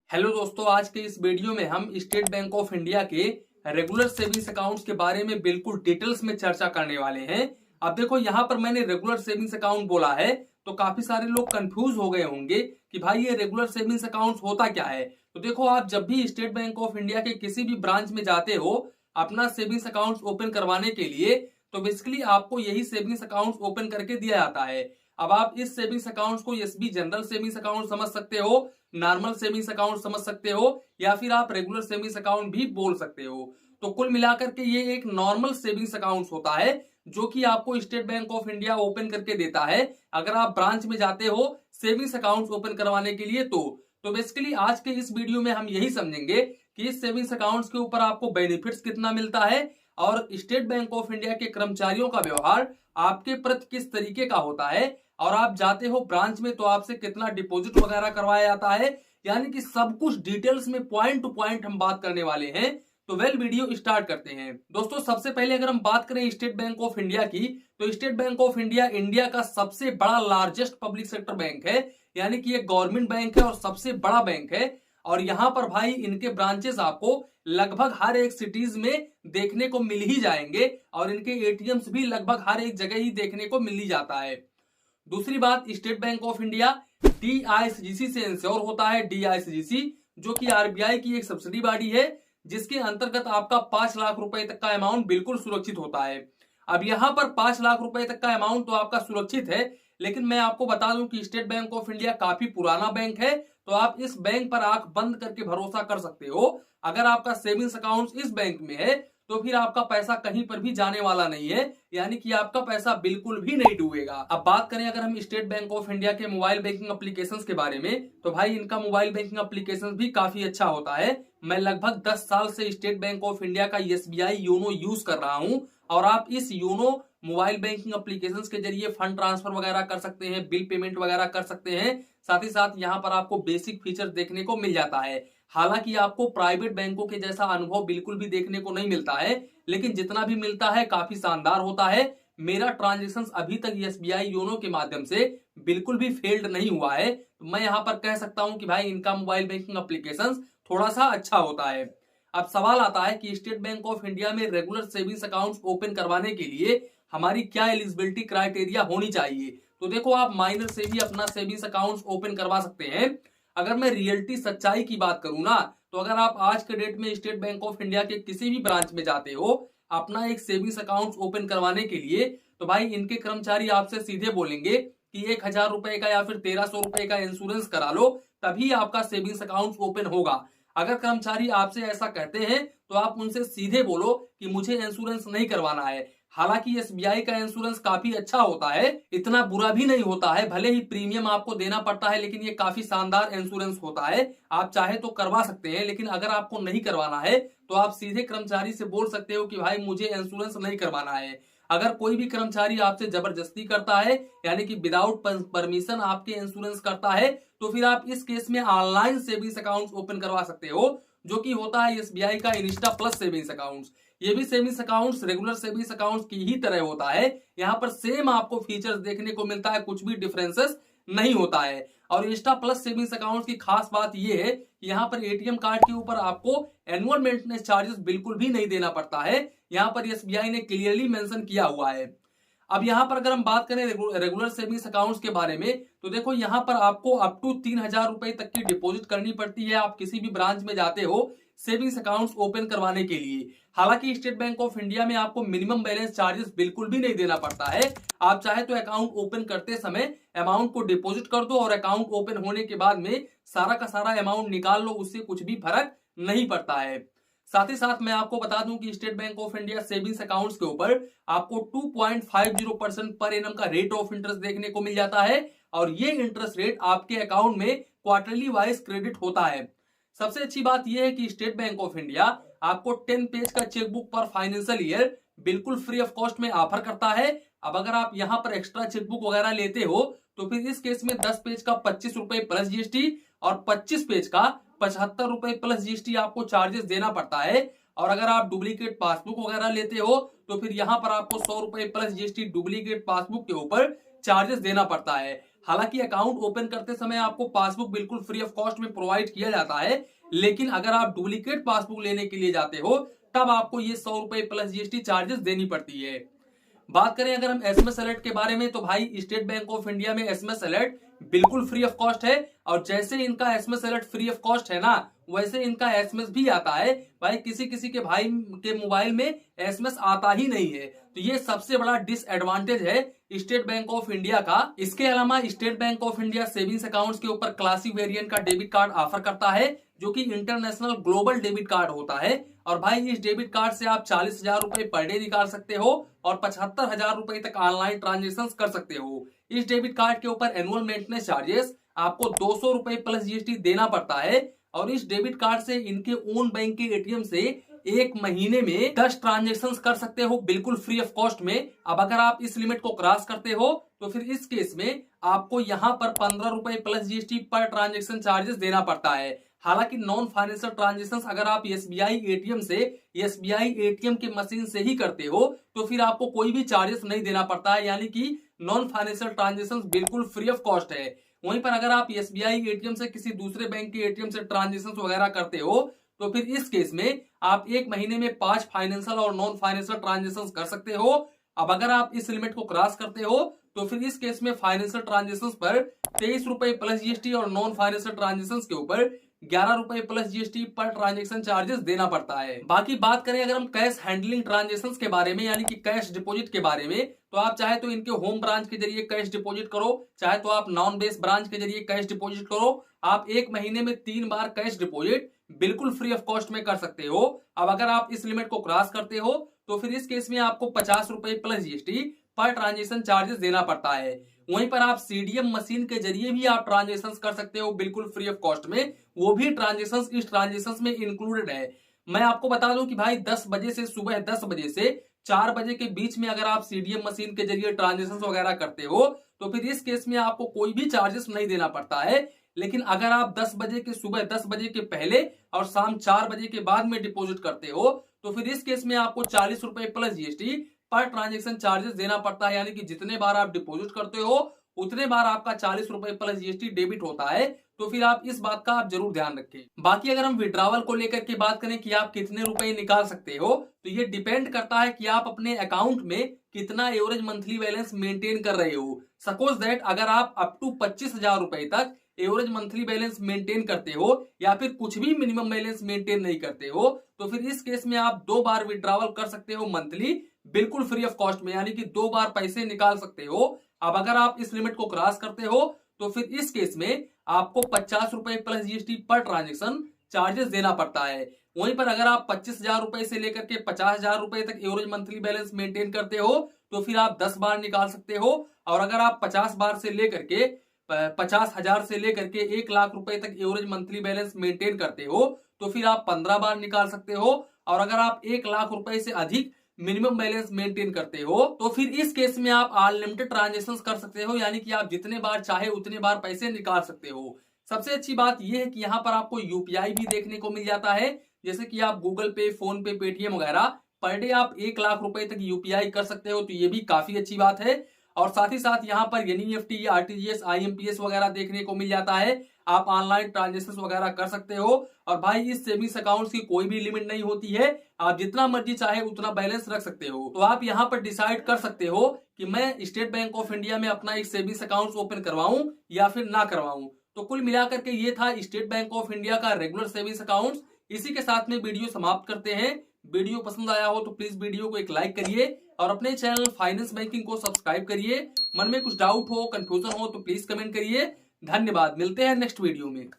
Hello दोस्तों, आज के इस वीडियो में हम स्टेट बैंक ऑफ इंडिया के रेगुलर सेविंग्स अकाउंट्स के बारे में बिल्कुल डिटेल्स में चर्चा करने वाले हैं। अब देखो, यहाँ पर मैंने रेगुलर सेविंग्स अकाउंट बोला है तो काफी सारे लोग कंफ्यूज हो गए होंगे कि भाई ये रेगुलर सेविंग्स अकाउंट होता क्या है। तो देखो, आप जब भी स्टेट बैंक ऑफ इंडिया के किसी भी ब्रांच में जाते हो अपना सेविंग्स अकाउंट ओपन करवाने के लिए, तो बेसिकली आपको यही सेविंग्स अकाउंट ओपन करके दिया जाता है। अब आप इस सेविंग्स अकाउंट को एसबी जनरल सेविंग्स अकाउंट समझ सकते हो, नॉर्मल सेविंग्स अकाउंट समझ सकते हो, या फिर आप रेगुलर सेविंग्स अकाउंट भी बोल सकते हो। तो कुल मिलाकर के ये एक नॉर्मल सेविंग्स अकाउंट होता है जो कि आपको state bank of India open करके देता है अगर आप ब्रांच में जाते हो सेविंग्स अकाउंट ओपन करवाने के लिए। तो बेसिकली आज के इस वीडियो में हम यही समझेंगे कि इस सेविंग्स अकाउंट्स के ऊपर आपको बेनिफिट्स कितना मिलता है और स्टेट बैंक ऑफ इंडिया के कर्मचारियों का व्यवहार आपके प्रति किस तरीके का होता है, और आप जाते हो ब्रांच में तो आपसे कितना डिपॉजिट वगैरह करवाया जाता है। यानी कि सब कुछ डिटेल्स में पॉइंट टू पॉइंट हम बात करने वाले हैं। तो वीडियो स्टार्ट करते हैं। दोस्तों, सबसे पहले अगर हम बात करें स्टेट बैंक ऑफ इंडिया की, तो state bank of India India का सबसे बड़ा लार्जेस्ट पब्लिक सेक्टर बैंक है। यानी कि ये गवर्नमेंट बैंक है और सबसे बड़ा बैंक है। और यहां पर भाई इनके ब्रांचेस आपको लगभग हर एक सिटीज में देखने को मिल ही जाएंगे और इनके एटीएम्स भी लगभग हर एक जगह ही देखने को मिल ही जाता है। दूसरी बात, state bank of India DICGC से इंश्योर होता है। डीआईसीजीसी जो कि आरबीआई की एक सब्सिडी बॉडी है जिसके अंतर्गत आपका 5 लाख रुपए तक का अमाउंट बिल्कुल सुरक्षित होता है। अब यहां पर 5 लाख रुपए तक का अमाउंट तो आपका सुरक्षित है, लेकिन मैं आपको बता दूं कि स्टेट बैंक ऑफ इंडिया काफी पुराना बैंक है, तो आप इस बैंक पर आंख बंद करके भरोसा कर सकते हो। अगर आपका सेविंग्स अकाउंट इस बैंक में है तो फिर आपका पैसा कहीं पर भी जाने वाला नहीं है, यानी कि आपका पैसा बिल्कुल भी नहीं डूबेगा। अब बात करें अगर हम स्टेट बैंक ऑफ इंडिया के मोबाइल बैंकिंग एप्लीकेशंस के बारे में, तो भाई इनका मोबाइल बैंकिंग एप्लीकेशन भी काफी अच्छा होता है। मैं लगभग 10 साल से स्टेट बैंक ऑफ इंडिया का एसबीआई योनो यूज कर रहा हूं और आप इस योनो मोबाइल बैंकिंग एप्लीकेशंस के जरिए फंड ट्रांसफर वगैरह कर सकते हैं, बिल पेमेंट वगैरह कर सकते हैं। साथ ही साथ यहाँ पर आपको बेसिक फीचर देखने को मिल जाता है। हालांकि आपको प्राइवेट बैंकों के जैसा अनुभव बिल्कुल भी देखने को नहीं मिलता है, लेकिन जितना भी मिलता है काफी शानदार होता है। मेरा ट्रांजेक्शन अभी तक एसबीआई योनो के माध्यम से बिल्कुल भी फेल्ड नहीं हुआ है, तो मैं यहाँ पर कह सकता हूँ कि भाई इनका मोबाइल बैंकिंग एप्लीकेशन थोड़ा सा अच्छा होता है। अब सवाल आता है कि स्टेट बैंक ऑफ इंडिया में रेगुलर सेविंग्स अकाउंट ओपन करवाने के लिए हमारी क्या एलिजिबिलिटी क्राइटेरिया होनी चाहिए। तो देखो, आप माइनर से भी अपना सेविंग्स अकाउंट ओपन करवा सकते हैं। अगर मैं रियलिटी सच्चाई की बात करूं ना, तो अगर आप आज के डेट में स्टेट बैंक ऑफ इंडिया के किसी भी ब्रांच में जाते हो अपना एक सेविंग्स अकाउंट ओपन करवाने के लिए, तो भाई इनके कर्मचारी आपसे सीधे बोलेंगे कि 1,000 रुपए का या फिर 1,300 रुपए का इंश्योरेंस करा लो, तभी आपका सेविंग्स अकाउंट ओपन होगा। अगर कर्मचारी आपसे ऐसा कहते हैं तो आप उनसे सीधे बोलो कि मुझे इंश्योरेंस नहीं करवाना है। हालांकि एसबीआई का इंश्योरेंस काफी अच्छा होता है, इतना बुरा भी नहीं होता है। भले ही प्रीमियम आपको देना पड़ता है, लेकिन ये काफी शानदार इंश्योरेंस होता है। आप चाहे तो करवा सकते हैं, लेकिन अगर आपको नहीं करवाना है तो आप सीधे कर्मचारी से बोल सकते हो कि भाई मुझे इंश्योरेंस नहीं करवाना है। अगर कोई भी कर्मचारी आपसे जबरदस्ती करता है, यानी कि विदाउट परमिशन आपके इंश्योरेंस करता है, तो फिर आप इस केस में ऑनलाइन सेविंग्स अकाउंट ओपन करवा सकते हो, जो कि होता है एसबीआई का इंस्टा प्लस सेविंग्स अकाउंट। ये भी savings accounts regular savings accounts की ही तरह होता है। यहाँ पर सेम आपको फीचर्स देखने को मिलता है, कुछ भी डिफरेंसेस नहीं होता है। और इंस्टा प्लस सेविंग्स अकाउंट्स की खास बात यह है कि यहाँ पर एटीएम कार्ड के ऊपर आपको एनुअल मेंटेनेंस चार्जेस बिल्कुल भी नहीं देना पड़ता है। यहाँ पर एसबीआई ने क्लियरली मेंशन किया हुआ है। अब यहाँ पर अगर हम बात करें रेगुलर सेविंग्स अकाउंट्स के बारे में, तो देखो यहाँ पर आपको अप टू 3,000 रुपए तक की डिपॉजिट करनी पड़ती है। आप किसी भी ब्रांच में जाते हो सेविंग्स अकाउंट्स ओपन करवाने के लिए। हालांकि स्टेट बैंक ऑफ इंडिया में आपको मिनिमम बैलेंस चार्जेस बिल्कुल भी नहीं देना पड़ता है। आप चाहे तो अकाउंट ओपन करते समय अमाउंट को डिपॉजिट कर दो और अकाउंट ओपन होने के बाद में सारा का सारा अमाउंट निकाल लो, उससे कुछ भी फर्क नहीं पड़ता है। साथ ही साथ मैं आपको बता दूं कि state bank of India savings accounts के ऊपर आपको 2.50% पर एनम का रेट ऑफ इंटरेस्ट देखने को मिल जाता है, और ये इंटरेस्ट रेट आपके अकाउंट में क्वार्टरली वाइज क्रेडिट होता है। सबसे अच्छी बात यह है कि स्टेट बैंक ऑफ इंडिया आपको 10 पेज का चेकबुक पर फाइनेंशियल ईयर बिल्कुल फ्री ऑफ कॉस्ट में ऑफर करता है। अब अगर आप यहां पर एक्स्ट्रा चेकबुक वगैरह लेते हो तो फिर इस केस में 10 पेज का 25 रुपए प्लस जीएसटी और 25 पेज का 75 रुपए प्लस जीएसटी आपको चार्जेस देना पड़ता है। और अगर आप डुप्लीकेट पासबुक वगैरह लेते हो तो फिर यहाँ पर आपको 100 रुपए प्लस जीएसटी डुप्लीकेट पासबुक के ऊपर चार्जेस देना पड़ता है। हालांकि अकाउंट ओपन करते समय आपको पासबुक बिल्कुल फ्री ऑफ कॉस्ट में प्रोवाइड किया जाता है, लेकिन अगर आप डुप्लीकेट पासबुक लेने के लिए जाते हो तब आपको ये 100 रुपए प्लस जीएसटी चार्जेस देनी पड़ती है। बात करें अगर हम एसएमएस अलर्ट के बारे में, तो भाई स्टेट बैंक ऑफ इंडिया में एसएमएस अलर्ट बिल्कुल फ्री ऑफ कॉस्ट है। और जैसे इनका SMS alert free of cost है ना, वैसे इनका एसएमएस भी आता है। भाई किसी किसी के भाई के मोबाइल में एसएमएस आता ही नहीं है, तो ये सबसे बड़ा डिसएडवांटेज है स्टेट बैंक ऑफ इंडिया का। इसके अलावा state bank of India savings accounts के ऊपर क्लासिक वेरिएंट का डेबिट कार्ड ऑफर करता है, जो कि इंटरनेशनल ग्लोबल डेबिट कार्ड होता है। और भाई इस डेबिट कार्ड से आप 40,000 रुपए पर डे निकाल सकते हो और 75,000 रुपए तक ऑनलाइन ट्रांजेक्शन कर सकते हो। इस डेबिट कार्ड के ऊपर एनुअल मेंटेनेंस चार्जेस आपको 200 रुपए प्लस जीएसटी देना पड़ता है। और इस डेबिट कार्ड से इनके ओन बैंक के एटीएम से एक महीने में 10 ट्रांजेक्शन कर सकते हो बिल्कुल फ्री ऑफ कॉस्ट में। अब अगर आप इस लिमिट को क्रॉस करते हो तो फिर इस केस में आपको यहाँ पर 15 रुपए plus GST per transaction charges देना पड़ता है। हालांकि नॉन फाइनेंशियल ट्रांजेक्शन अगर आप एसबीआई एटीएम से एसबीआई एटीएम के मशीन से ही करते हो तो फिर आपको कोई भी चार्जेस नहीं देना पड़ता है, यानी कि नॉन फाइनेंशियल ट्रांजेक्शन बिल्कुल फ्री ऑफ कॉस्ट है। वहीं पर अगर आप एसबीआई एटीएम से किसी दूसरे बैंक के एटीएम से ट्रांजेक्शन वगैरह करते हो तो फिर इस केस में आप एक महीने में 5 फाइनेंशियल और नॉन फाइनेंशियल ट्रांजेक्शन कर सकते हो। अब अगर आप इस लिमिट को क्रॉस करते हो तो फिर इस केस में फाइनेंशियल ट्रांजेक्शन पर 23 रुपए प्लस जीएसटी और नॉन फाइनेंशियल ट्रांजेक्शन के ऊपर 11 रुपए plus GST per transaction charges देना पड़ता है। बाकी बात करें अगर हम कैश हैंडलिंग ट्रांजेक्शन के बारे में, यानी कि कैश डिपॉजिट के बारे में, तो आप चाहे तो इनके होम ब्रांच के जरिए कैश डिपॉजिट करो, चाहे तो आप नॉन बेस ब्रांच के जरिए कैश डिपॉजिट करो। आप एक महीने में 3 बार कैश डिपॉजिट बिल्कुल फ्री ऑफ कॉस्ट में कर सकते हो। अब अगर आप इस लिमिट को क्रॉस करते हो तो फिर इस केस में आपको 50 रुपए plus GST per transaction charges देना पड़ता है। वहीं पर आप सीडीएम मशीन के जरिए भी आप ट्रांजेक्शन कर सकते हो बिल्कुल फ्री ऑफ कॉस्ट में, वो भी ट्रांजेक्शन इस ट्रांजेक्शन में इंक्लूडेड है। मैं आपको बता दूं कि भाई 10 बजे से सुबह 10 बजे से 4 बजे के बीच में अगर आप सीडीएम मशीन के जरिए ट्रांजेक्शन वगैरह करते हो तो फिर इस केस में आपको कोई भी चार्जेस नहीं देना पड़ता है। लेकिन अगर आप 10 बजे के सुबह 10 बजे के पहले और शाम 4 बजे के बाद में डिपॉजिट करते हो तो फिर इस केस में आपको 40 रुपए plus GST per transaction charges देना पड़ता है, यानी कि जितने बार आप डिपॉजिट करते हो उतने बार आपका 40 रुपए प्लस जीएसटी डेबिट होता है। तो फिर आप इस बात का आप जरूर ध्यान रखें। बाकी अगर हम विड्रॉवल को लेकर के बात करें कि आप कितने रुपए निकाल सकते हो, तो ये डिपेंड करता है कि आप अपने अकाउंट में कितना एवरेज मंथली बैलेंस मेंटेन कर रहे हो। सपोज दैट अगर आप अप टू 25,000 रुपए तक एवरेज मंथली बैलेंस मेंटेन करते हो या फिर कुछ भी मिनिमम बैलेंस मेंटेन नहीं करते हो तो फिर इस केस में आप 2 बार विड्रॉवल कर सकते हो मंथली बिल्कुल फ्री ऑफ कॉस्ट में, यानी कि 2 बार पैसे निकाल सकते हो। अब अगर आप इस लिमिट को क्रॉस करते हो तो फिर इस केस में आपको 50 रुपए plus GST per transaction charges देना पड़ता है। वहीं पर अगर आप 25,000 रुपए से लेकर के 50,000 रुपए तक एवरेज मंथली बैलेंस मेंटेन करते हो तो फिर आप 10 बार निकाल सकते हो। और अगर आप 50 बार से लेकर के 50,000 से लेकर के 1 लाख रुपए तक एवरेज मंथली बैलेंस मेंटेन करते हो तो फिर आप 15 बार निकाल सकते हो। और अगर आप 1 लाख रुपए से अधिक मिनिमम बैलेंस मेंटेन करते हो तो फिर इस केस में आप अनलिमिटेड ट्रांजेक्शन कर सकते हो, यानी कि आप जितने बार चाहे उतने बार पैसे निकाल सकते हो। सबसे अच्छी बात यह है कि यहाँ पर आपको यूपीआई भी देखने को मिल जाता है, जैसे कि आप गूगल पे, फोन पे, पेटीएम वगैरह पर डे आप 1 लाख रुपए तक यूपीआई कर सकते हो, तो ये भी काफी अच्छी बात है। और साथ ही साथ यहाँ पर एनईएफटी, आरटीजीएस, आईएमपीएस वगैरह देखने को मिल जाता है। आप ऑनलाइन ट्रांजेक्शन वगैरह कर सकते हो। और भाई इस सेविंग्स अकाउंट्स की कोई भी लिमिट नहीं होती है, आप जितना मर्जी चाहे उतना बैलेंस रख सकते हो। तो आप यहाँ पर डिसाइड कर सकते हो कि मैं स्टेट बैंक ऑफ इंडिया में अपना एक सेविंग्स अकाउंट ओपन करवाऊं या फिर ना करवाऊं। तो कुल मिलाकर के ये था स्टेट बैंक ऑफ इंडिया का रेगुलर सेविंग्स अकाउंट। इसी के साथ में वीडियो समाप्त करते हैं। वीडियो पसंद आया हो तो प्लीज वीडियो को एक लाइक करिए और अपने चैनल फाइनेंस बैंकिंग को सब्सक्राइब करिए। मन में कुछ डाउट हो, कंफ्यूजन हो तो प्लीज कमेंट करिए। धन्यवाद, मिलते हैं नेक्स्ट वीडियो में।